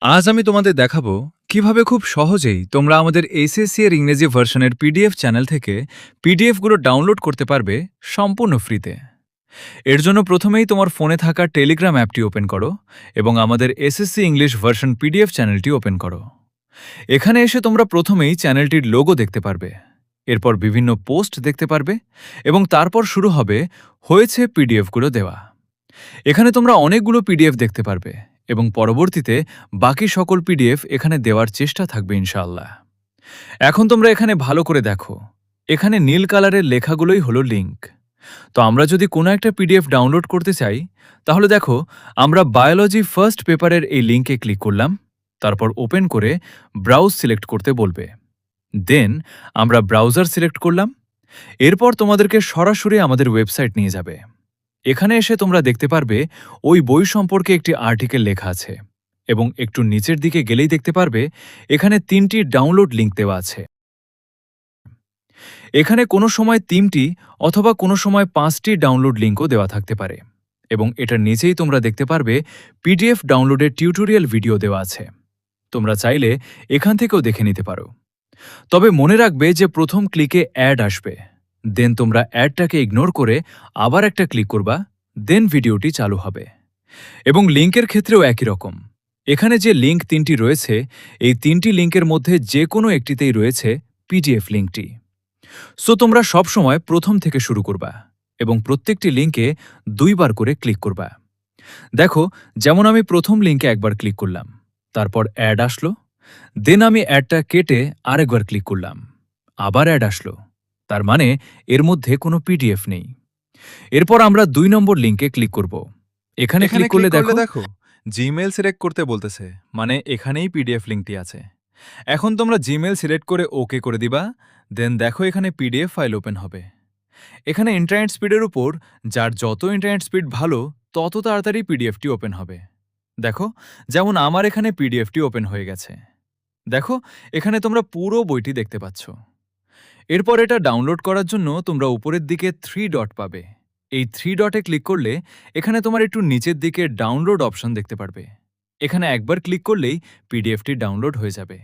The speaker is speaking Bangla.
আজ আমি তোমাদের দেখাবো কিভাবে খুব সহজেই তোমরা আমাদের এসএসসি এর ইংরেজি ভার্সনের পিডিএফ চ্যানেল থেকে পিডিএফগুলো ডাউনলোড করতে পারবে সম্পূর্ণ ফ্রিতে। এর জন্য প্রথমেই তোমার ফোনে থাকা টেলিগ্রাম অ্যাপটি ওপেন করো এবং আমাদের এসএসসি ইংলিশ ভার্সন পিডিএফ চ্যানেলটি ওপেন করো। এখানে এসে তোমরা প্রথমেই চ্যানেলটির লোগো দেখতে পারবে, এরপর বিভিন্ন পোস্ট দেখতে পারবে এবং তারপর শুরু হবে হয়েছে পিডিএফগুলো দেওয়া। এখানে তোমরা অনেকগুলো পিডিএফ দেখতে পারবে এবং পরবর্তীতে বাকি সকল পিডিএফ এখানে দেওয়ার চেষ্টা থাকবে ইনশাআল্লাহ। এখন তোমরা এখানে ভালো করে দেখো, এখানে নীল কালারের লেখাগুলোই হলো লিঙ্ক। তো আমরা যদি কোনো একটা পিডিএফ ডাউনলোড করতে চাই, তাহলে দেখো আমরা বায়োলজি ফার্স্ট পেপারের এই লিঙ্কে ক্লিক করলাম, তারপর ওপেন করে ব্রাউজ সিলেক্ট করতে বলবে। দেন আমরা ব্রাউজার সিলেক্ট করলাম। এরপর তোমাদেরকে সরাসরি আমাদের ওয়েবসাইট নিয়ে যাবে। এখানে এসে তোমরা দেখতে পারবে ওই বই সম্পর্কে একটি আর্টিকেল লেখা আছে এবং একটু নিচের দিকে গেলেই দেখতে পারবে এখানে 3টি ডাউনলোড লিঙ্ক দেওয়া আছে। এখানে কোনো সময় 3টি অথবা কোনো সময় 5টি ডাউনলোড লিঙ্কও দেওয়া থাকতে পারে এবং এটার নিচেই তোমরা দেখতে পারবে পিডিএফ ডাউনলোডের টিউটোরিয়াল ভিডিও দেওয়া আছে। তোমরা চাইলে এখান থেকেও দেখে নিতে পারো। তবে মনে রাখবে যে প্রথম ক্লিকে অ্যাড আসবে, দেন তোমরা অ্যাডটাকে ইগনোর করে আবার একটা ক্লিক করবা, দেন ভিডিওটি চালু হবে। এবং লিঙ্কের ক্ষেত্রেও একই রকম। এখানে যে লিঙ্ক 3টি রয়েছে, এই 3টি লিঙ্কের মধ্যে যে কোনো একটিতেই রয়েছে পিডিএফ লিঙ্কটি। সো তোমরা সবসময় প্রথম থেকে শুরু করবা এবং প্রত্যেকটি লিঙ্কে 2বার করে ক্লিক করবা। দেখো, যেমন আমি প্রথম লিঙ্কে একবার ক্লিক করলাম, তারপর অ্যাড আসলো, দেন আমি অ্যাডটা কেটে আরেকবার ক্লিক করলাম, আবার অ্যাড আসলো, তার মানে এর মধ্যে কোনো পিডিএফ নেই। এরপর আমরা 2 নম্বর লিঙ্কে ক্লিক করব। এখানে এখানে ক্লিক করলে দেখো জিমেইল সিলেক্ট করতে বলতেছে, মানে এখানেই পিডিএফ লিঙ্কটি আছে। এখন তোমরা জিমেইল সিলেক্ট করে ওকে করে দিবা, দেন দেখো এখানে পিডিএফ ফাইল ওপেন হবে। এখানে ইন্টারনেট স্পিডের উপর যার যত ইন্টারনেট স্পিড ভালো তত তাড়াতাড়ি পিডিএফটি ওপেন হবে। দেখো, যেমন আমার এখানে পিডিএফটি ওপেন হয়ে গেছে। দেখো, এখানে তোমরা পুরো বইটি দেখতে পাচ্ছ। এরপর এটা ডাউনলোড করার জন্য তোমরা উপরের দিকে 3 ডট পাবে। এই 3 ডটে ক্লিক করলে এখানে তোমার একটু নিচের দিকে ডাউনলোড অপশন দেখতে পারবে। এখানে একবার ক্লিক করলেই পিডিএফটি ডাউনলোড হয়ে যাবে।